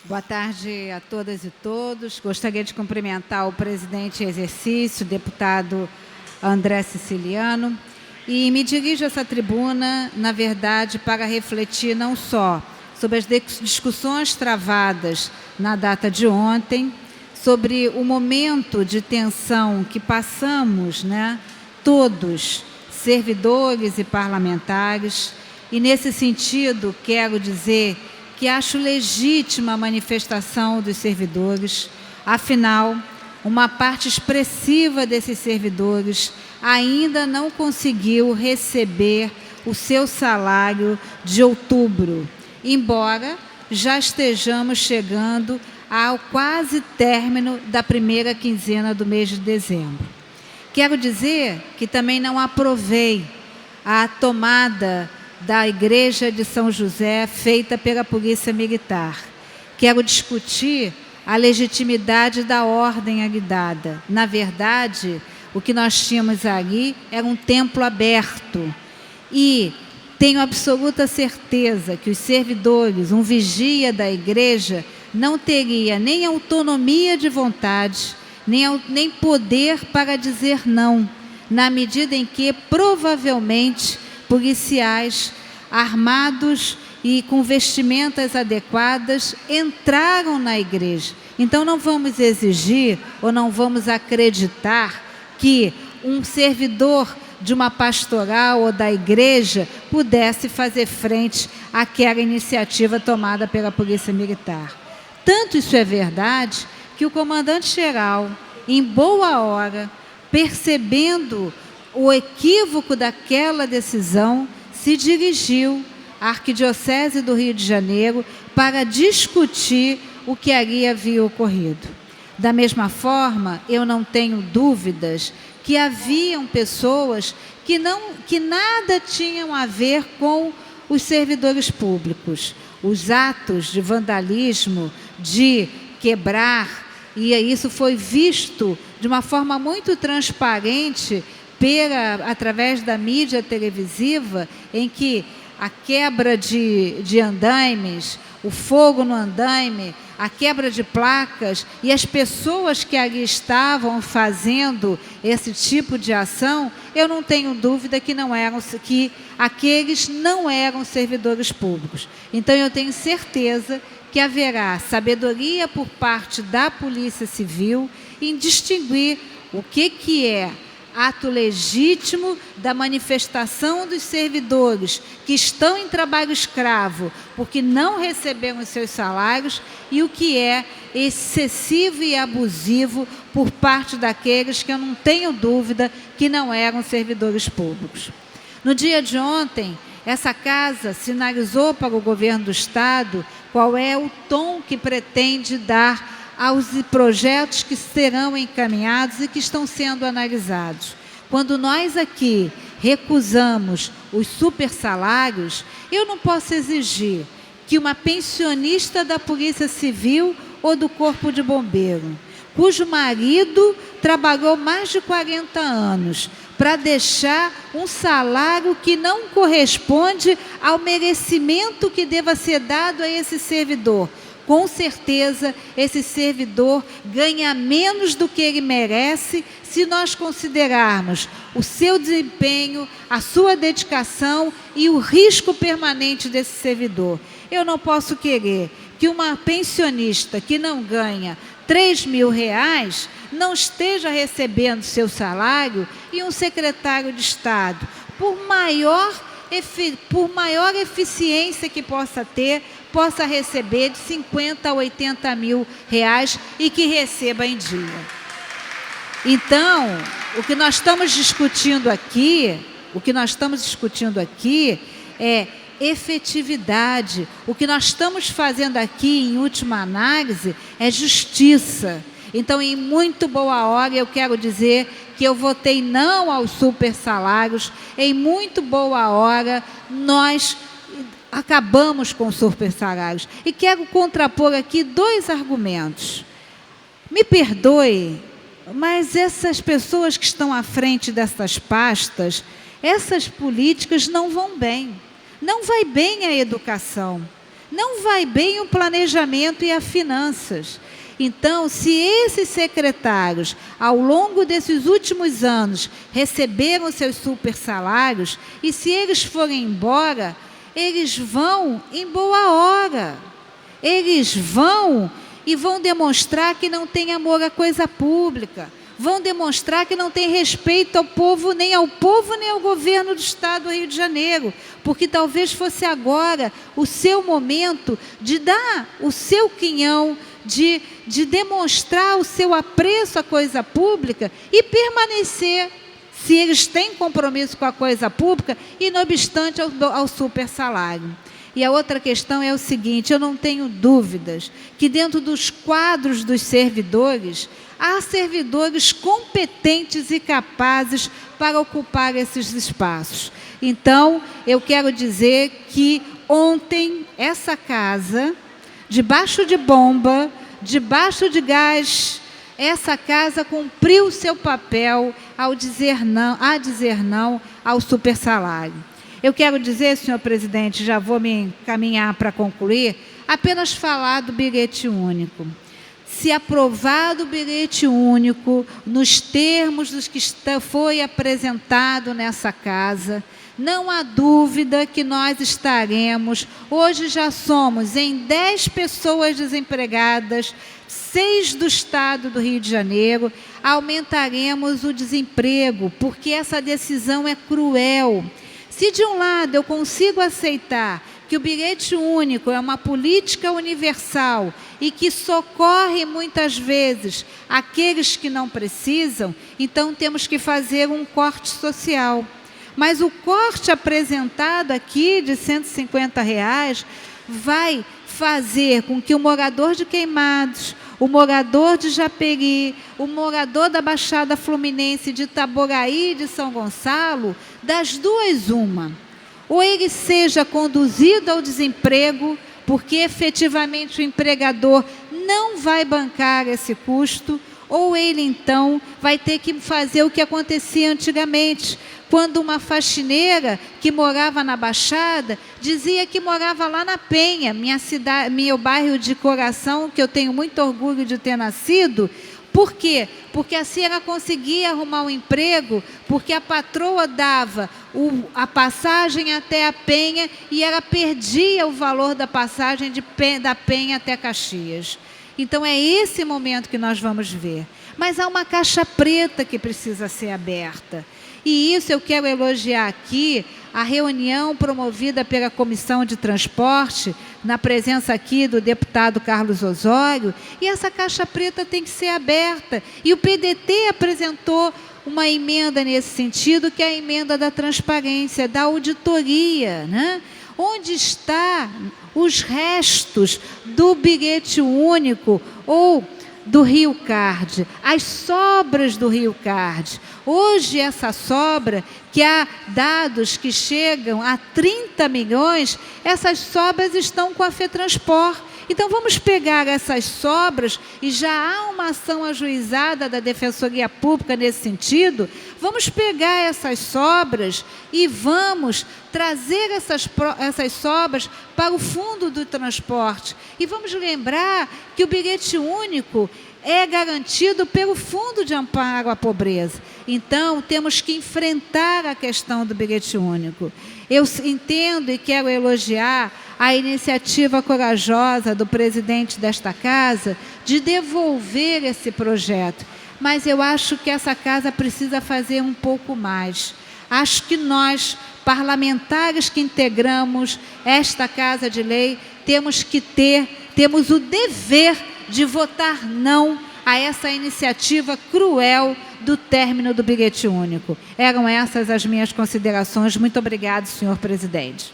Boa tarde a todas e todos. Gostaria de cumprimentar o presidente em exercício, o deputado André Siciliano, e me dirijo a essa tribuna, na verdade, para refletir não só sobre as discussões travadas na data de ontem, sobre o momento de tensão que passamos, todos, servidores e parlamentares, e nesse sentido quero dizer que acho legítima a manifestação dos servidores, afinal, uma parte expressiva desses servidores ainda não conseguiu receber o seu salário de outubro, embora já estejamos chegando ao quase término da primeira quinzena do mês de dezembro. Quero dizer que também não aprovei a tomada da Igreja de São José feita pela Polícia Militar. Quero discutir a legitimidade da ordem ali dada. Na verdade, o que nós tínhamos ali era um templo aberto. E tenho absoluta certeza que os servidores, um vigia da igreja, não teria nem autonomia de vontade, nem poder para dizer não, na medida em que, provavelmente, policiais armados e com vestimentas adequadas entraram na igreja. Então não vamos exigir ou não vamos acreditar que um servidor de uma pastoral ou da igreja pudesse fazer frente àquela iniciativa tomada pela Polícia Militar. Tanto isso é verdade que o comandante-geral, em boa hora, percebendo o equívoco daquela decisão, se dirigiu à Arquidiocese do Rio de Janeiro para discutir o que ali havia ocorrido. Da mesma forma, eu não tenho dúvidas que haviam pessoas que nada tinham a ver com os servidores públicos. Os atos de vandalismo, de quebrar, e isso foi visto de uma forma muito transparente através da mídia televisiva, em que a quebra de andaimes, o fogo no andaime, a quebra de placas e as pessoas que ali estavam fazendo esse tipo de ação, eu não tenho dúvida que aqueles não eram servidores públicos. Então eu tenho certeza que haverá sabedoria por parte da Polícia Civil em distinguir o que é ato legítimo da manifestação dos servidores que estão em trabalho escravo porque não receberam os seus salários e o que é excessivo e abusivo por parte daqueles que eu não tenho dúvida que não eram servidores públicos. No dia de ontem, essa casa sinalizou para o governo do Estado qual é o tom que pretende dar aos projetos que serão encaminhados e que estão sendo analisados. Quando nós aqui recusamos os supersalários, eu não posso exigir que uma pensionista da Polícia Civil ou do Corpo de Bombeiro, cujo marido trabalhou mais de 40 anos, para deixar um salário que não corresponde ao merecimento que deva ser dado a esse servidor. Com certeza, esse servidor ganha menos do que ele merece se nós considerarmos o seu desempenho, a sua dedicação e o risco permanente desse servidor. Eu não posso querer que uma pensionista que não ganha R$3.000 não esteja recebendo seu salário e um secretário de Estado, por maior eficiência que possa ter, possa receber de 50 a 80 mil reais e que receba em dia. Então, o que nós estamos discutindo aqui é efetividade. O que nós estamos fazendo aqui, em última análise, é justiça. Então, em muito boa hora, eu quero dizer que eu votei não aos supersalários. Em muito boa hora, nós acabamos com os supersalários. E quero contrapor aqui 2 argumentos. Me perdoe, mas essas pessoas que estão à frente dessas pastas, essas políticas não vão bem. Não vai bem a educação. não vai bem o planejamento e as finanças. Então, se esses secretários, ao longo desses últimos anos, receberam seus super salários, e se eles forem embora, eles vão em boa hora. Eles vão e vão demonstrar que não tem amor à coisa pública, vão demonstrar que não tem respeito ao povo, nem ao governo do Estado do Rio de Janeiro, porque talvez fosse agora o seu momento de dar o seu quinhão, de demonstrar o seu apreço à coisa pública e permanecer, se eles têm compromisso com a coisa pública, e não obstante ao super salário. E a outra questão é o seguinte: eu não tenho dúvidas que dentro dos quadros dos servidores, há servidores competentes e capazes para ocupar esses espaços. Então, eu quero dizer que ontem, essa casa, debaixo de bomba, debaixo de gás, essa casa cumpriu o seu papel ao dizer não ao super salário. Eu quero dizer, senhor presidente, já vou me encaminhar para concluir, apenas falar do bilhete único. Se aprovado o bilhete único, nos termos dos que foi apresentado nessa casa, não há dúvida que nós estaremos, hoje já somos em 10 pessoas desempregadas, 6 do Estado do Rio de Janeiro, aumentaremos o desemprego, porque essa decisão é cruel. Se de um lado eu consigo aceitar que o bilhete único é uma política universal e que socorre muitas vezes aqueles que não precisam, então temos que fazer um corte social. Mas o corte apresentado aqui de R$ 150 vai fazer com que o morador de Queimados, o morador de Japeri, o morador da Baixada Fluminense, de Itaboraí e de São Gonçalo, das duas uma, ou ele seja conduzido ao desemprego, porque efetivamente o empregador não vai bancar esse custo, ou ele então vai ter que fazer o que acontecia antigamente, quando uma faxineira que morava na Baixada dizia que morava lá na Penha, minha cidade, meu bairro de coração, que eu tenho muito orgulho de ter nascido. Por quê? Porque assim ela conseguia arrumar um emprego, porque a patroa dava a passagem até a Penha e ela perdia o valor da passagem da Penha até Caxias. Então é esse momento que nós vamos ver. Mas há uma caixa preta que precisa ser aberta. E isso eu quero elogiar aqui, a reunião promovida pela Comissão de Transporte, na presença aqui do deputado Carlos Osório, e essa caixa preta tem que ser aberta. E o PDT apresentou uma emenda nesse sentido, que é a emenda da transparência, da auditoria, né? Onde estão os restos do bilhete único ou do Rio Card, as sobras do Rio Card. Hoje essa sobra, que há dados que chegam a 30 milhões, essas sobras estão com a FETranspor. Então vamos pegar essas sobras, e já há uma ação ajuizada da Defensoria Pública nesse sentido, vamos pegar essas sobras e vamos trazer essas sobras para o Fundo do Transporte. E vamos lembrar que o bilhete único é garantido pelo Fundo de Amparo à Pobreza. Então, temos que enfrentar a questão do bilhete único. Eu entendo e quero elogiar a iniciativa corajosa do presidente desta casa de devolver esse projeto. Mas eu acho que essa casa precisa fazer um pouco mais. Acho que nós, parlamentares que integramos esta Casa de Lei, temos o dever de votar não a essa iniciativa cruel do término do bilhete único. Eram essas as minhas considerações. Muito obrigado, senhor presidente.